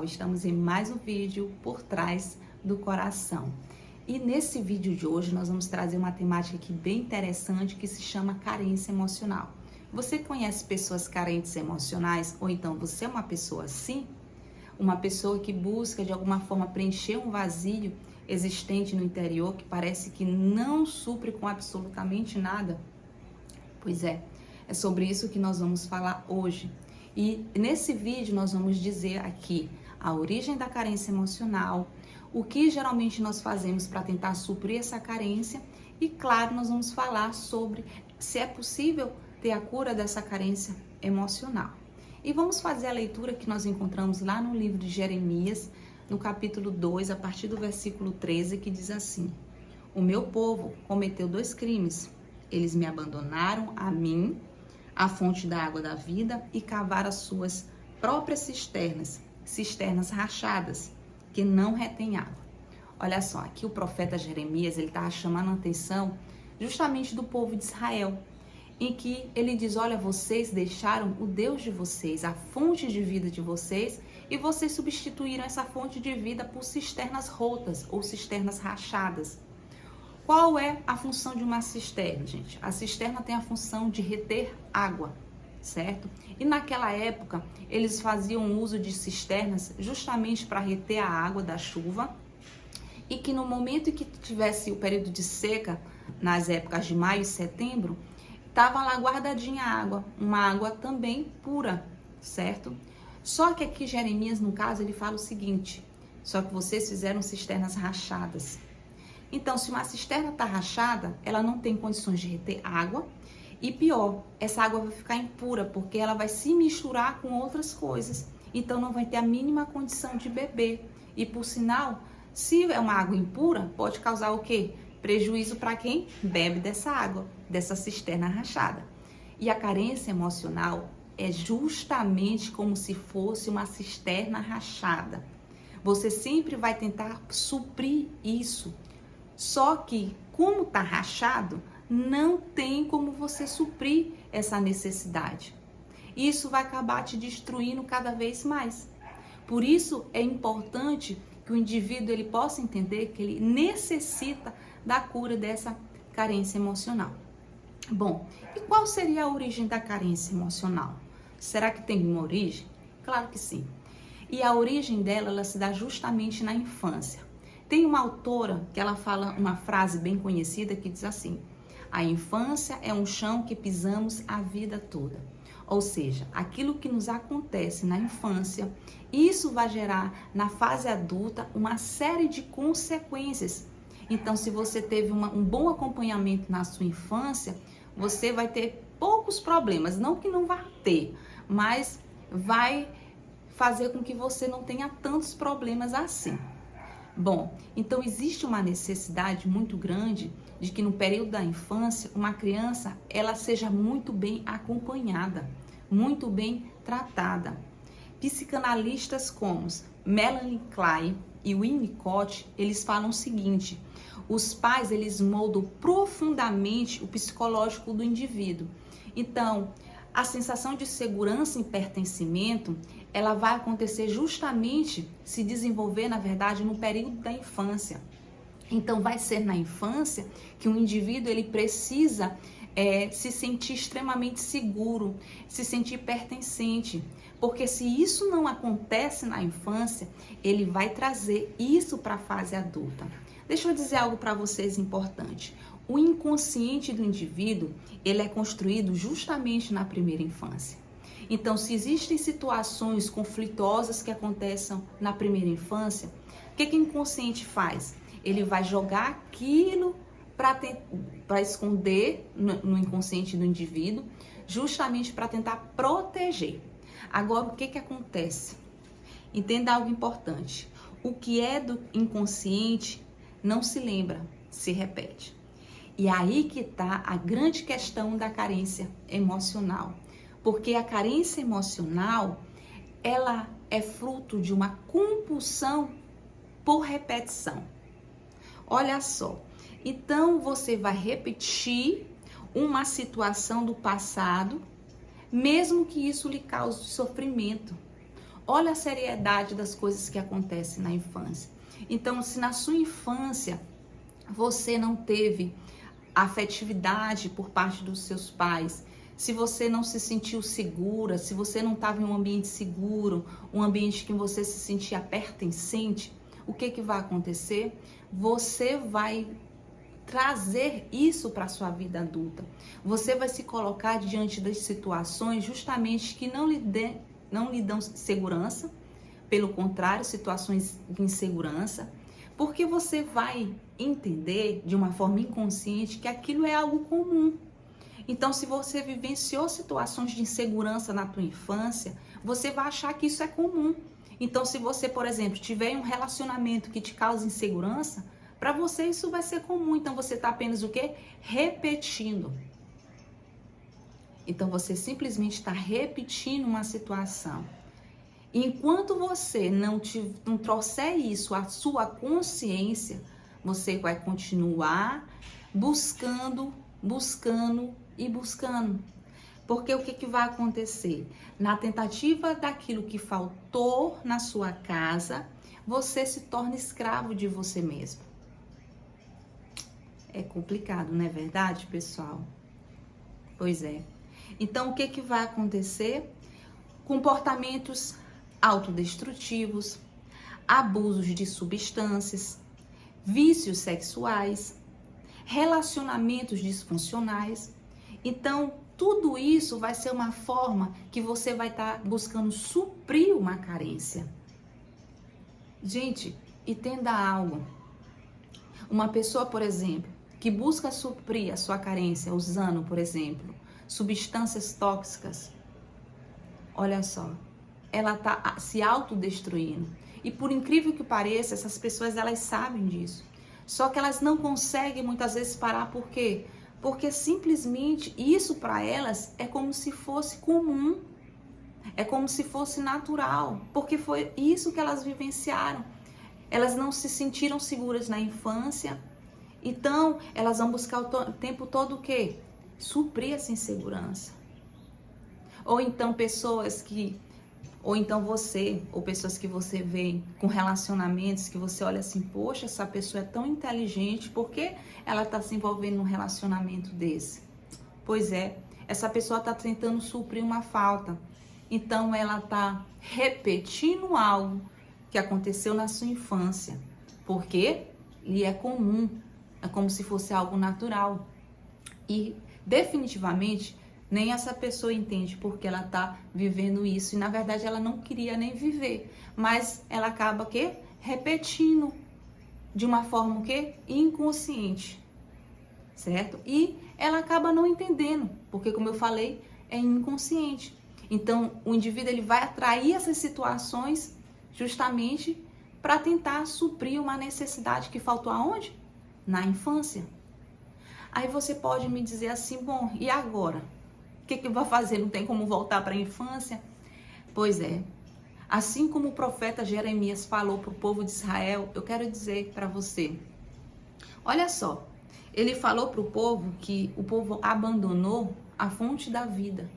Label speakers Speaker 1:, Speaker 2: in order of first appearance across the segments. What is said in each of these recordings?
Speaker 1: estamos em mais um vídeo por trás do coração. E nesse vídeo de hoje nós vamos trazer uma temática aqui bem interessante que se chama carência emocional. Você conhece pessoas carentes emocionais ou então você é uma pessoa assim? Uma pessoa que busca de alguma forma preencher um vazio existente no interior que parece que não supre com absolutamente nada? Pois é sobre isso que nós vamos falar hoje. E nesse vídeo nós vamos dizer aqui a origem da carência emocional, o que geralmente nós fazemos para tentar suprir essa carência e, claro, nós vamos falar sobre se é possível ter a cura dessa carência emocional. E vamos fazer a leitura que nós encontramos lá no livro de Jeremias, no capítulo 2, a partir do versículo 13, que diz assim: O meu povo cometeu 2 crimes. Eles me abandonaram a mim, a fonte da água da vida, e cavaram as suas próprias cisternas rachadas, que não retêm água. Olha só, aqui o profeta Jeremias, ele está chamando a atenção justamente do povo de Israel, em que ele diz: olha, vocês deixaram o Deus de vocês, a fonte de vida de vocês, e vocês substituíram essa fonte de vida por cisternas rotas ou cisternas rachadas. Qual é a função de uma cisterna, gente? A cisterna tem a função de reter água, certo? E naquela época, eles faziam uso de cisternas justamente para reter a água da chuva e que no momento em que tivesse o período de seca, nas épocas de maio e setembro, estava lá guardadinha a água, uma água também pura, certo? Só que aqui Jeremias, no caso, ele fala o seguinte: só que vocês fizeram cisternas rachadas. Então, se uma cisterna está rachada, ela não tem condições de reter água e pior, essa água vai ficar impura porque ela vai se misturar com outras coisas. Então, não vai ter a mínima condição de beber. E por sinal, se é uma água impura, pode causar o quê? Prejuízo para quem bebe dessa água, dessa cisterna rachada. E a carência emocional é justamente como se fosse uma cisterna rachada. Você sempre vai tentar suprir isso. Só que, como está rachado, não tem como você suprir essa necessidade. Isso vai acabar te destruindo cada vez mais. Por isso, é importante que o indivíduo ele possa entender que ele necessita da cura dessa carência emocional. Bom, e qual seria a origem da carência emocional? Será que tem uma origem? Claro que sim. E a origem dela, ela se dá justamente na infância. Tem uma autora que ela fala uma frase bem conhecida que diz assim: a infância é um chão que pisamos a vida toda. Ou seja, aquilo que nos acontece na infância, isso vai gerar na fase adulta uma série de consequências. Então, se você teve um bom acompanhamento na sua infância, você vai ter poucos problemas. Não que não vá ter, mas vai fazer com que você não tenha tantos problemas assim. Bom, então existe uma necessidade muito grande de que no período da infância, uma criança, ela seja muito bem acompanhada, muito bem tratada. Psicanalistas como Melanie Klein e Winnicott, eles falam o seguinte: os pais, eles moldam profundamente o psicológico do indivíduo. Então, a sensação de segurança e pertencimento, ela vai acontecer justamente, se desenvolver, na verdade, no período da infância. Então, vai ser na infância que o indivíduo ele precisa se sentir extremamente seguro, se sentir pertencente. Porque se isso não acontece na infância, ele vai trazer isso para a fase adulta. Deixa eu dizer algo para vocês importante. O inconsciente do indivíduo, ele é construído justamente na primeira infância. Então, se existem situações conflituosas que acontecem na primeira infância, o que o inconsciente faz? Ele vai jogar aquilo para esconder no inconsciente do indivíduo, justamente para tentar proteger. Agora, o que acontece? Entenda algo importante. O que é do inconsciente não se lembra, se repete. E aí que está a grande questão da carência emocional. Porque a carência emocional, ela é fruto de uma compulsão por repetição. Olha só, então você vai repetir uma situação do passado, mesmo que isso lhe cause sofrimento. Olha a seriedade das coisas que acontecem na infância. Então, se na sua infância você não teve afetividade por parte dos seus pais, se você não se sentiu segura, se você não estava em um ambiente seguro, um ambiente que você se sentia pertencente, o que vai acontecer? Você vai trazer isso para a sua vida adulta. Você vai se colocar diante das situações justamente que não lhe dão segurança, pelo contrário, situações de insegurança, porque você vai entender de uma forma inconsciente que aquilo é algo comum. Então, se você vivenciou situações de insegurança na tua infância, você vai achar que isso é comum. Então, se você, por exemplo, tiver um relacionamento que te causa insegurança, para você isso vai ser comum. Então, você está apenas o quê? Repetindo. Então, você simplesmente está repetindo uma situação. Enquanto você não trouxer isso à sua consciência, você vai continuar buscando e buscando. Porque o que vai acontecer? Na tentativa daquilo que faltou na sua casa, você se torna escravo de você mesmo. É complicado, não é verdade, pessoal? Pois é. Então, o que vai acontecer? Comportamentos autodestrutivos, abusos de substâncias, vícios sexuais, relacionamentos disfuncionais. Então, tudo isso vai ser uma forma que você vai estar buscando suprir uma carência. Gente, entenda algo. Uma pessoa, por exemplo, que busca suprir a sua carência usando, por exemplo, substâncias tóxicas, olha só, ela está se autodestruindo. E por incrível que pareça, essas pessoas, elas sabem disso. Só que elas não conseguem muitas vezes parar. Por quê? Porque simplesmente isso para elas é como se fosse comum. É como se fosse natural. Porque foi isso que elas vivenciaram. Elas não se sentiram seguras na infância. Então, elas vão buscar o tempo todo o quê? Suprir essa insegurança. Ou então você, ou pessoas que você vê com relacionamentos que você olha assim, poxa, essa pessoa é tão inteligente, por que ela está se envolvendo num relacionamento desse? Pois é, essa pessoa está tentando suprir uma falta. Então ela está repetindo algo que aconteceu na sua infância, porque lhe é comum, é como se fosse algo natural. E definitivamente nem essa pessoa entende porque ela está vivendo isso. E na verdade ela não queria nem viver. Mas ela acaba repetindo de uma forma inconsciente. Certo? E ela acaba não entendendo. Porque como eu falei, é inconsciente. Então o indivíduo ele vai atrair essas situações justamente para tentar suprir uma necessidade que faltou aonde? Na infância. Aí você pode me dizer assim, bom, e agora? O que eu vou fazer? Não tem como voltar para a infância? Pois é. Assim como o profeta Jeremias falou para o povo de Israel, eu quero dizer para você. Olha só, ele falou para o povo que o povo abandonou a fonte da vida.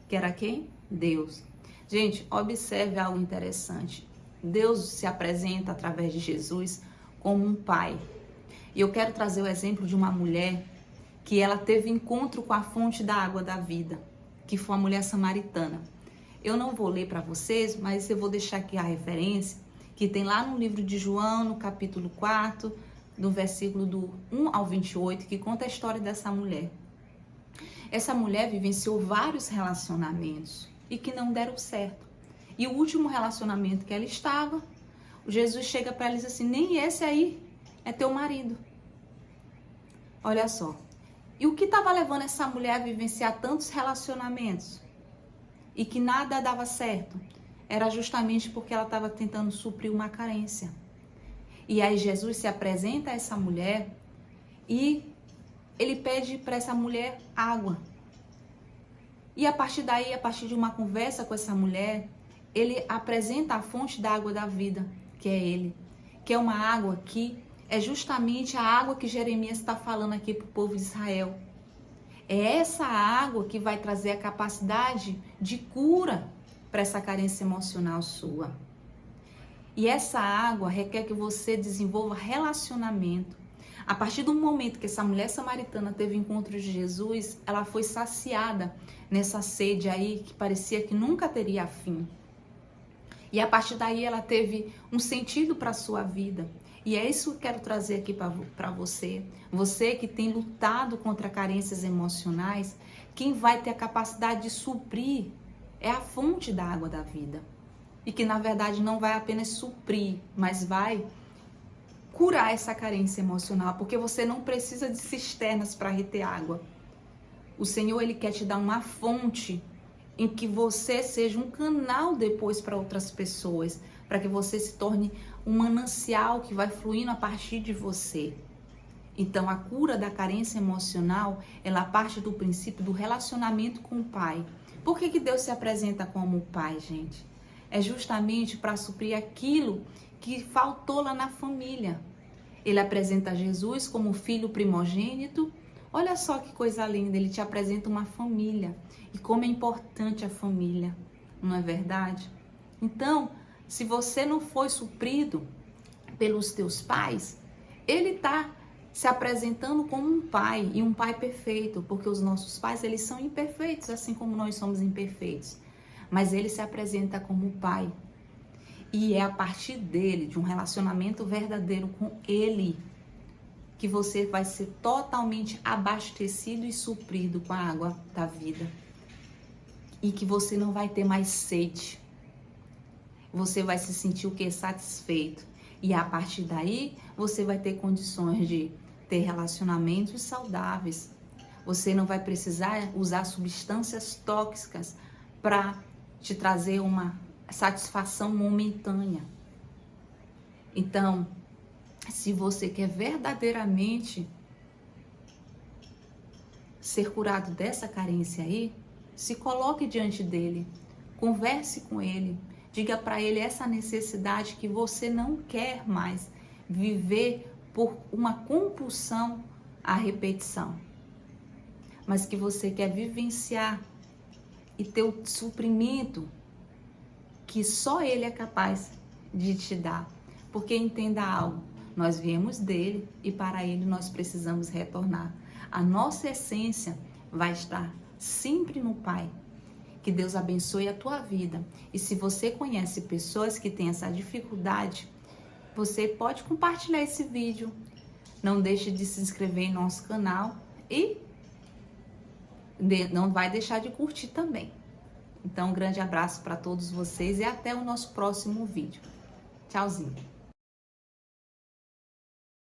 Speaker 1: Que era quem? Deus. Gente, observe algo interessante. Deus se apresenta através de Jesus como um pai. E eu quero trazer o exemplo de uma mulher que ela teve encontro com a fonte da água da vida, que foi a mulher samaritana. Eu não vou ler para vocês, mas eu vou deixar aqui a referência, que tem lá no livro de João, no capítulo 4, do versículo do 1 ao 28, que conta a história dessa mulher. Essa mulher vivenciou vários relacionamentos e que não deram certo. E o último relacionamento que ela estava, Jesus chega para ela e diz assim, nem esse aí é teu marido. Olha só. E o que estava levando essa mulher a vivenciar tantos relacionamentos e que nada dava certo? Era justamente porque ela estava tentando suprir uma carência. E aí Jesus se apresenta a essa mulher e ele pede para essa mulher água. E a partir daí, a partir de uma conversa com essa mulher, ele apresenta a fonte da água da vida, que é ele. Que é uma água que é justamente a água que Jeremias está falando aqui para o povo de Israel. É essa água que vai trazer a capacidade de cura para essa carência emocional sua. E essa água requer que você desenvolva relacionamento. A partir do momento que essa mulher samaritana teve encontro de Jesus, ela foi saciada nessa sede aí que parecia que nunca teria fim. E a partir daí ela teve um sentido para a sua vida. E é isso que eu quero trazer aqui para você. Você que tem lutado contra carências emocionais, quem vai ter a capacidade de suprir é a fonte da água da vida. E que na verdade não vai apenas suprir, mas vai curar essa carência emocional, porque você não precisa de cisternas para reter água. O Senhor, Ele quer te dar uma fonte em que você seja um canal depois para outras pessoas, para que você se torne um manancial que vai fluindo a partir de você. Então, a cura da carência emocional, ela parte do princípio do relacionamento com o Pai. Por que Deus se apresenta como o Pai, gente? É justamente para suprir aquilo que faltou lá na família. Ele apresenta Jesus como filho primogênito. Olha só que coisa linda, ele te apresenta uma família. E como é importante a família, não é verdade? Então, se você não foi suprido pelos teus pais, ele está se apresentando como um pai, e um pai perfeito, porque os nossos pais, eles são imperfeitos, assim como nós somos imperfeitos. Mas ele se apresenta como pai. E é a partir dele, de um relacionamento verdadeiro com ele, que você vai ser totalmente abastecido e suprido com a água da vida. E que você não vai ter mais sede. Você vai se sentir o quê? Satisfeito. E a partir daí, você vai ter condições de ter relacionamentos saudáveis. Você não vai precisar usar substâncias tóxicas para te trazer uma satisfação momentânea. Então, se você quer verdadeiramente ser curado dessa carência aí, se coloque diante dele, converse com ele, diga para ele essa necessidade que você não quer mais viver por uma compulsão à repetição, mas que você quer vivenciar e ter o suprimento que só ele é capaz de te dar. Porque entenda algo, nós viemos dele e para ele nós precisamos retornar. A nossa essência vai estar sempre no Pai. Que Deus abençoe a tua vida. E se você conhece pessoas que têm essa dificuldade, você pode compartilhar esse vídeo. Não deixe de se inscrever em nosso canal e não vai deixar de curtir também. Então, um grande abraço para todos vocês e até o nosso próximo vídeo. Tchauzinho!